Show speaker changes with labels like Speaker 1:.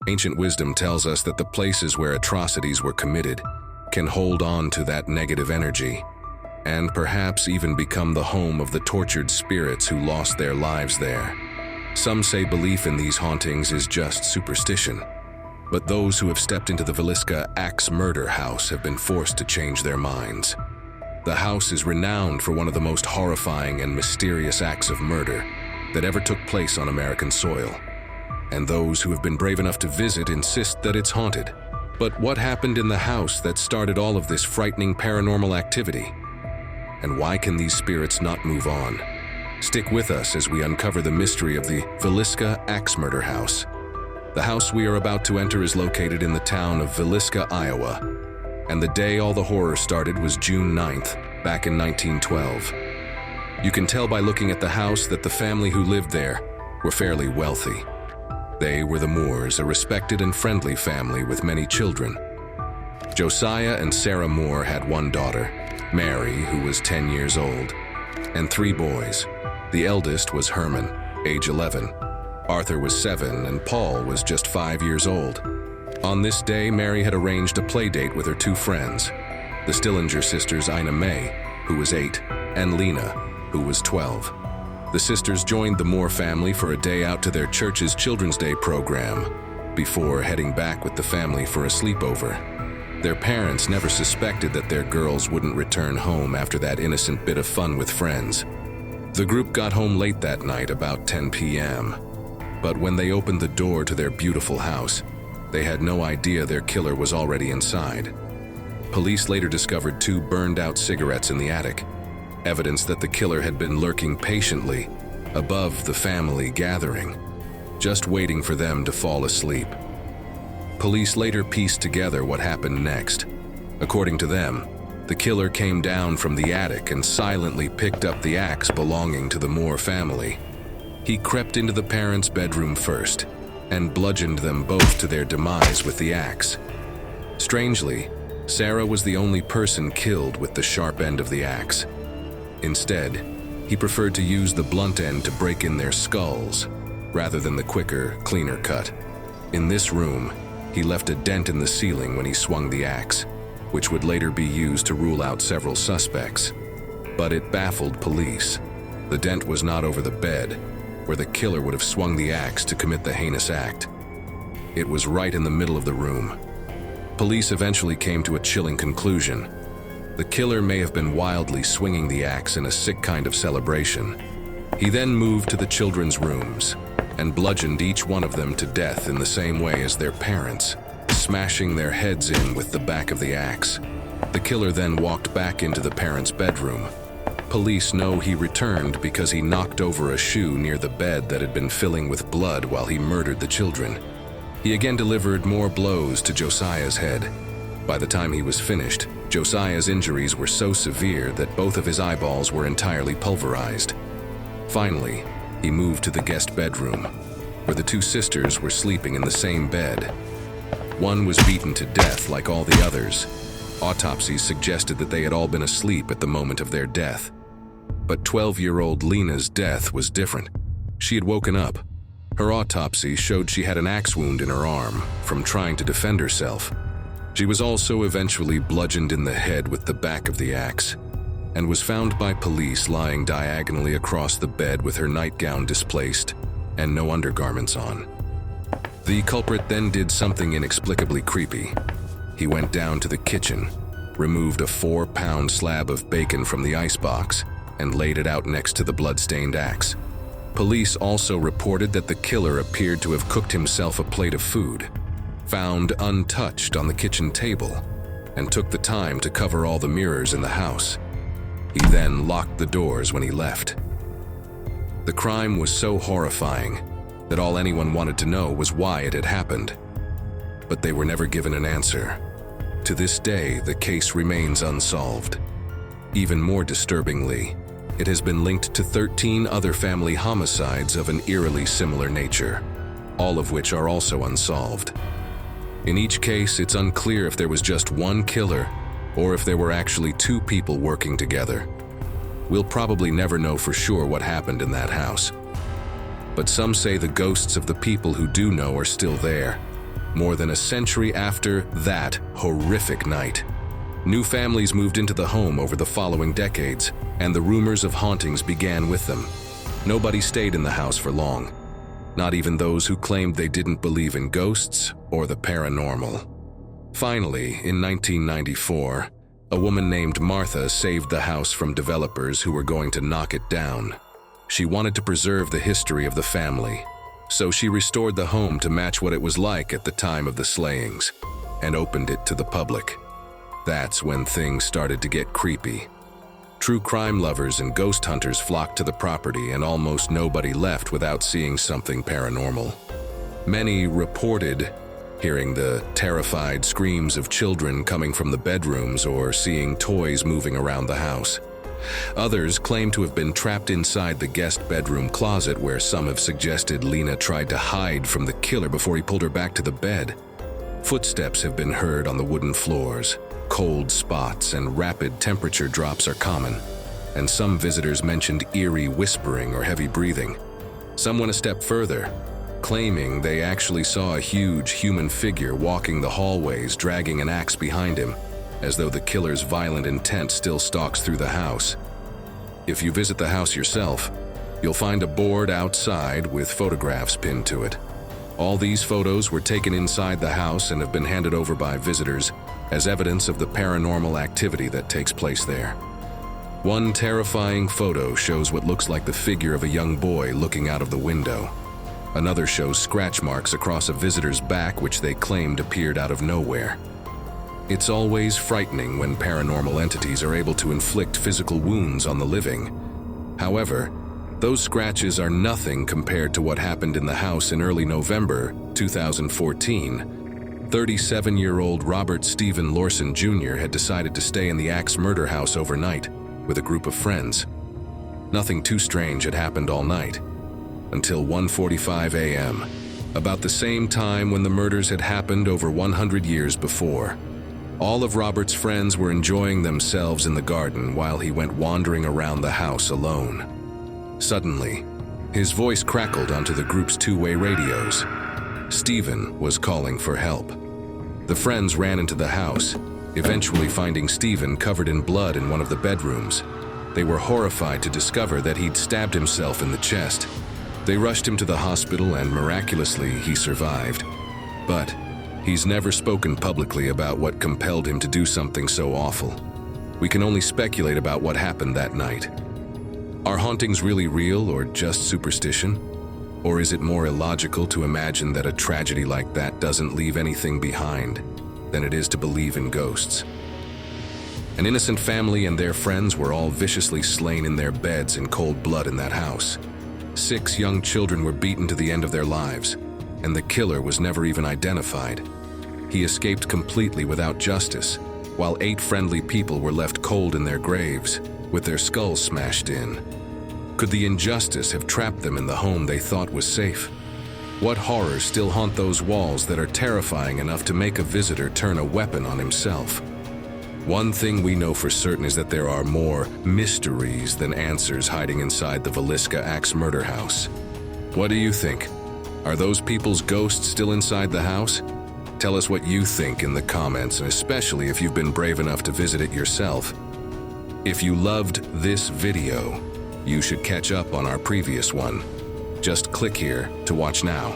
Speaker 1: Ancient wisdom tells us that the places where atrocities were committed can hold on to that negative energy, and perhaps even become the home of the tortured spirits who lost their lives there. Some say belief in these hauntings is just superstition, but those who have stepped into the Villisca Ax Murder House have been forced to change their minds. The house is renowned for one of the most horrifying and mysterious acts of murder that ever took place on American soil, and those who have been brave enough to visit insist that it's haunted. But what happened in the house that started all of this frightening paranormal activity? And why can these spirits not move on? Stick with us as we uncover the mystery of the Villisca Ax Murder House. The house we are about to enter is located in the town of Villisca, Iowa, and the day all the horror started was June 9th, back in 1912. You can tell by looking at the house that the family who lived there were fairly wealthy. They were the Moores, a respected and friendly family with many children. Josiah and Sarah Moore had one daughter, Mary, who was 10 years old, and 3 boys. The eldest was Herman, age 11. Arthur was 7, and Paul was just 5 years old. On this day, Mary had arranged a play date with her 2 friends, the Stillinger sisters Ina May, who was 8, and Lena, who was 12. The sisters joined the Moore family for a day out to their church's Children's Day program, before heading back with the family for a sleepover. Their parents never suspected that their girls wouldn't return home after that innocent bit of fun with friends. The group got home late that night, about 10 p.m. But when they opened the door to their beautiful house, they had no idea their killer was already inside. Police later discovered 2 burned-out cigarettes in the attic, evidence that the killer had been lurking patiently above the family gathering, just waiting for them to fall asleep. Police later pieced together what happened next. According to them, the killer came down from the attic and silently picked up the axe belonging to the Moore family. He crept into the parents' bedroom first and bludgeoned them both to their demise with the axe. Strangely, Sarah was the only person killed with the sharp end of the axe. Instead, he preferred to use the blunt end to break in their skulls, rather than the quicker, cleaner cut. In this room, he left a dent in the ceiling when he swung the axe, which would later be used to rule out several suspects. But it baffled police. The dent was not over the bed, where the killer would have swung the axe to commit the heinous act. It was right in the middle of the room. Police eventually came to a chilling conclusion. The killer may have been wildly swinging the axe in a sick kind of celebration. He then moved to the children's rooms and bludgeoned each one of them to death in the same way as their parents, smashing their heads in with the back of the axe. The killer then walked back into the parents' bedroom. Police know he returned because he knocked over a shoe near the bed that had been filling with blood while he murdered the children. He again delivered more blows to Josiah's head. By the time he was finished, Josiah's injuries were so severe that both of his eyeballs were entirely pulverized. Finally, he moved to the guest bedroom, where the 2 sisters were sleeping in the same bed. One was beaten to death like all the others. Autopsies suggested that they had all been asleep at the moment of their death. But 12-year-old Lena's death was different. She had woken up. Her autopsy showed she had an axe wound in her arm from trying to defend herself. She was also eventually bludgeoned in the head with the back of the axe, and was found by police lying diagonally across the bed with her nightgown displaced and no undergarments on. The culprit then did something inexplicably creepy. He went down to the kitchen, removed a 4-pound slab of bacon from the icebox, and laid it out next to the blood-stained axe. Police also reported that the killer appeared to have cooked himself a plate of food, found untouched on the kitchen table, and took the time to cover all the mirrors in the house. He then locked the doors when he left. The crime was so horrifying that all anyone wanted to know was why it had happened. But they were never given an answer. To this day, the case remains unsolved. Even more disturbingly, it has been linked to 13 other family homicides of an eerily similar nature, all of which are also unsolved. In each case, it's unclear if there was just one killer or if there were actually 2 people working together. We'll probably never know for sure what happened in that house. But some say the ghosts of the people who do know are still there, more than a century after that horrific night. New families moved into the home over the following decades, and the rumors of hauntings began with them. Nobody stayed in the house for long, not even those who claimed they didn't believe in ghosts or the paranormal. Finally, in 1994, a woman named Martha saved the house from developers who were going to knock it down. She wanted to preserve the history of the family, so she restored the home to match what it was like at the time of the slayings, and opened it to the public. That's when things started to get creepy. True crime lovers and ghost hunters flocked to the property, and almost nobody left without seeing something paranormal. Many reported hearing the terrified screams of children coming from the bedrooms or seeing toys moving around the house. Others claim to have been trapped inside the guest bedroom closet, where some have suggested Lena tried to hide from the killer before he pulled her back to the bed. Footsteps have been heard on the wooden floors. Cold spots and rapid temperature drops are common, and some visitors mentioned eerie whispering or heavy breathing. Some went a step further, claiming they actually saw a huge human figure walking the hallways, dragging an axe behind him, as though the killer's violent intent still stalks through the house. If you visit the house yourself, you'll find a board outside with photographs pinned to it. All these photos were taken inside the house and have been handed over by visitors as evidence of the paranormal activity that takes place there. One terrifying photo shows what looks like the figure of a young boy looking out of the window. Another shows scratch marks across a visitor's back, which they claimed appeared out of nowhere. It's always frightening when paranormal entities are able to inflict physical wounds on the living. However, those scratches are nothing compared to what happened in the house in early November 2014. 37-year-old Robert Stephen Lorson Jr. had decided to stay in the Ax Murder House overnight with a group of friends. Nothing too strange had happened all night, until 1:45 a.m., about the same time when the murders had happened over 100 years before. All of Robert's friends were enjoying themselves in the garden while he went wandering around the house alone. Suddenly, his voice crackled onto the group's two-way radios. Stephen was calling for help. The friends ran into the house, eventually finding Stephen covered in blood in one of the bedrooms. They were horrified to discover that he'd stabbed himself in the chest. They rushed him to the hospital, and miraculously he survived. But he's never spoken publicly about what compelled him to do something so awful. We can only speculate about what happened that night. Are hauntings really real or just superstition? Or is it more illogical to imagine that a tragedy like that doesn't leave anything behind than it is to believe in ghosts? An innocent family and their friends were all viciously slain in their beds in cold blood in that house. 6 young children were beaten to the end of their lives, and the killer was never even identified. He escaped completely without justice, while 8 friendly people were left cold in their graves, with their skulls smashed in. Could the injustice have trapped them in the home they thought was safe? What horrors still haunt those walls that are terrifying enough to make a visitor turn a weapon on himself? One thing we know for certain is that there are more mysteries than answers hiding inside the Villisca Ax Murder House. What do you think? Are those people's ghosts still inside the house? Tell us what you think in the comments, and especially if you've been brave enough to visit it yourself. If you loved this video, you should catch up on our previous one. Just click here to watch now.